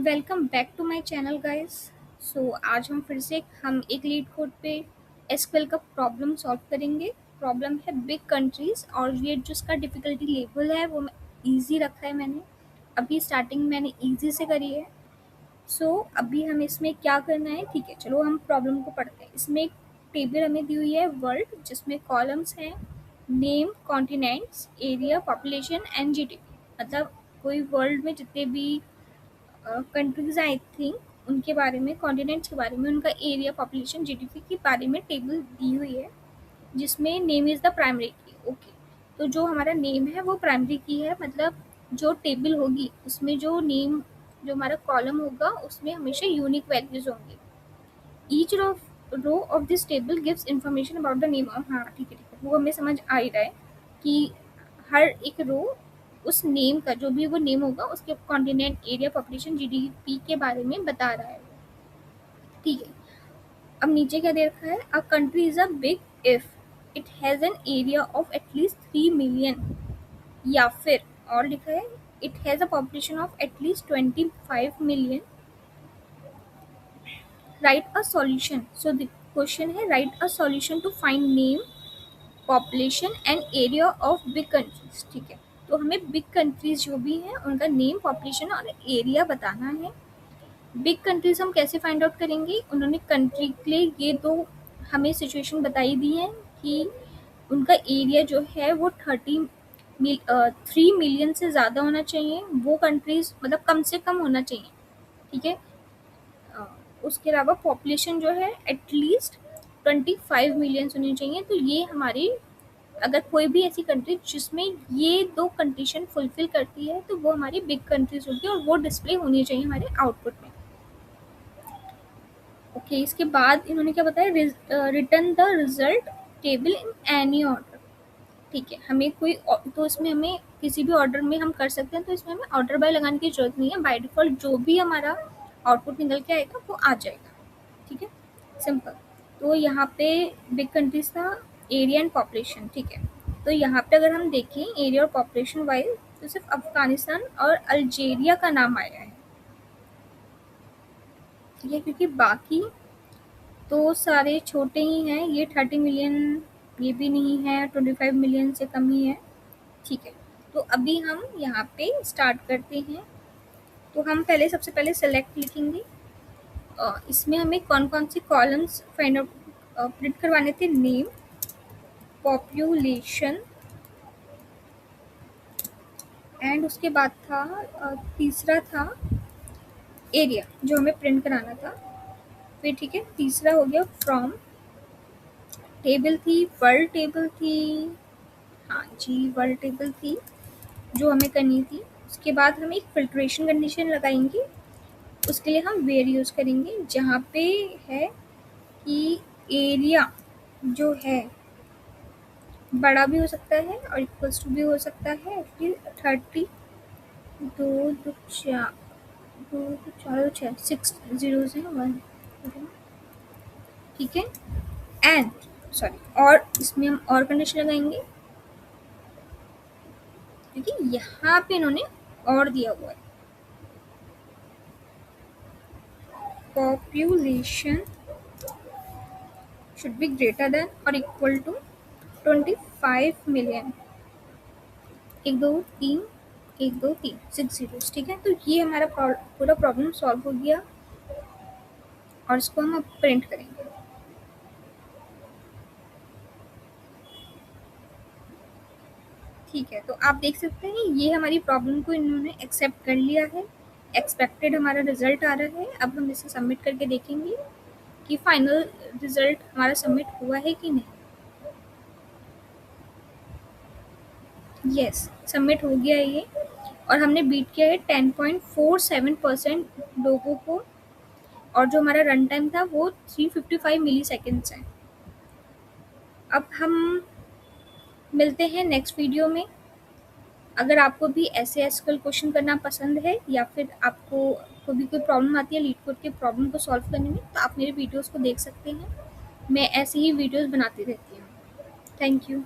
Welcome back to my channel guys. आज हम एक लीड कोड पे एसक्यूएल का प्रॉब्लम सॉल्व करेंगे। प्रॉब्लम है बिग कंट्रीज और ये जो इसका डिफ़िकल्टी लेवल है वो इजी रखा है मैंने। अभी स्टार्टिंग मैंने इजी से करी है। अभी हम इसमें क्या करना है, ठीक है चलो हम प्रॉब्लम को पढ़ते हैं। इसमें एक टेबल हमें दी हुई है वर्ल्ड, जिसमें कॉलम्स हैं name, continents, area, population and GDP. मतलब कोई वर्ल्ड में जितने भी कंट्रीज आई थिंक उनके बारे में, कॉन्टिनेंट्स के बारे में, उनका एरिया, पॉपुलेशन, जीडीपी के बारे में टेबल दी हुई है, जिसमें नेम इज़ द प्राइमरी की। ओके, तो जो हमारा नेम है वो प्राइमरी की है। मतलब जो टेबल होगी उसमें जो नेम, जो हमारा कॉलम होगा उसमें हमेशा यूनिक वैल्यूज होंगी। Each row of this table gives information about the name of, हाँ ठीक है, वो हमें समझ आ ही रहा है कि हर एक रो उस नेम का, जो भी वो नेम होगा उसके कॉन्टिनेंट, एरिया, पॉपुलेशन, जीडीपी के बारे में बता रहा है। ठीक है, अब नीचे क्या दे रखा है, a country is a big if it has an area of at least 3 million, या फिर और लिखा है it has a population of at least 25 million. Write a solution. So the question है write a solution to find name, population and area of big countries. ठीक है, तो हमें बिग कंट्रीज जो भी हैं उनका नेम, पॉपुलेशन और एरिया बताना है। बिग कंट्रीज हम कैसे फाइंड आउट करेंगे, उन्होंने कंट्री के लिए ये दो हमें सिचुएशन बताई दी है कि उनका एरिया जो है वो 3 मिलियन से ज़्यादा होना चाहिए, वो कंट्रीज मतलब कम से कम होना चाहिए। ठीक है, अ, उसके अलावा पॉपुलेशन जो है एटलीस्ट 25 मिलियन होनी चाहिए। तो ये हमारी, अगर कोई भी ऐसी कंट्री जिसमें ये दो कंडीशन फुलफिल करती है तो वो हमारी बिग कंट्रीज होगी और वो डिस्प्ले होनी चाहिए हमारे आउटपुट में। ओके, इसके बाद इन्होंने क्या बताया, return the result table in any order. ठीक है, हमें कोई तो इसमें हमें किसी भी ऑर्डर में हम कर सकते हैं, तो इसमें हमें ऑर्डर बाय लगाने की जरूरत नहीं है। बाय डिफॉल्ट जो भी हमारा आउटपुट निकल के आएगा वो आ जाएगा। ठीक है, सिंपल। तो यहाँ पे बिग कंट्रीज था, एरिया एंड पॉपुलेशन। ठीक है, तो यहाँ पे अगर हम देखें एरिया और पॉपुलेशन वाइज तो सिर्फ अफगानिस्तान और अल्जीरिया का नाम आया है। ठीक है, क्योंकि बाकी तो सारे छोटे ही हैं। ये 30 मिलियन ये भी नहीं है, 25 मिलियन से कम ही है। ठीक है, तो अभी हम यहाँ पे स्टार्ट करते हैं। तो हम पहले सबसे पहले सेलेक्ट लिखेंगे। इसमें हमें कौन कौन से कॉलम्स फाइंड आउट प्रिंट करवाने थे, नेम, पॉपुलेशन एंड उसके बाद था तीसरा था एरिया जो हमें प्रिंट कराना था। फिर ठीक है, तीसरा हो गया फ्रॉम, टेबल थी, वर्ल्ड टेबल थी, हाँ जी वर्ल्ड टेबल थी जो हमें करनी थी। उसके बाद हम एक फिल्ट्रेशन कंडीशन लगाएंगे, उसके लिए हम वेयर यूज़ करेंगे, जहाँ पे है कि एरिया जो है बड़ा भी हो सकता है और इक्वल्स टू भी हो सकता है। फिर 30, दो दो चार, दो दो चार दो छः, 6 zeros हैं, 1। ठीक है, एंड सॉरी, और इसमें हम और कंडीशन लगाएंगे क्योंकि यहाँ पे इन्होंने और दिया हुआ है। Population should be greater than और इक्वल टू 25 मिलियन। 1 2 3, 1 2 3, 6 zeros। ठीक है, तो ये हमारा पूरा प्रॉब्लम सॉल्व हो गया और इसको हम अब प्रिंट करेंगे। ठीक है, तो आप देख सकते हैं ये हमारी प्रॉब्लम को इन्होंने एक्सेप्ट कर लिया है। एक्सपेक्टेड हमारा रिजल्ट आ रहा है। अब हम इसे सबमिट करके देखेंगे कि फाइनल रिजल्ट हमारा सबमिट हुआ है कि नहीं। यस, सबमिट हो गया है ये, और हमने बीट किया है 10.47% लोगों को, और जो हमारा रन टाइम था वो 355 मिली सेकेंड्स है। अब हम मिलते हैं नेक्स्ट वीडियो में। अगर आपको भी ऐसे एसक्यूएल क्वेश्चन करना पसंद है या फिर आपको भी कोई प्रॉब्लम आती है लीड कोड के प्रॉब्लम को सॉल्व करने में, तो आप मेरे वीडियोस को देख सकते हैं। मैं ऐसे ही वीडियोस बनाती रहती हूँ। Thank you.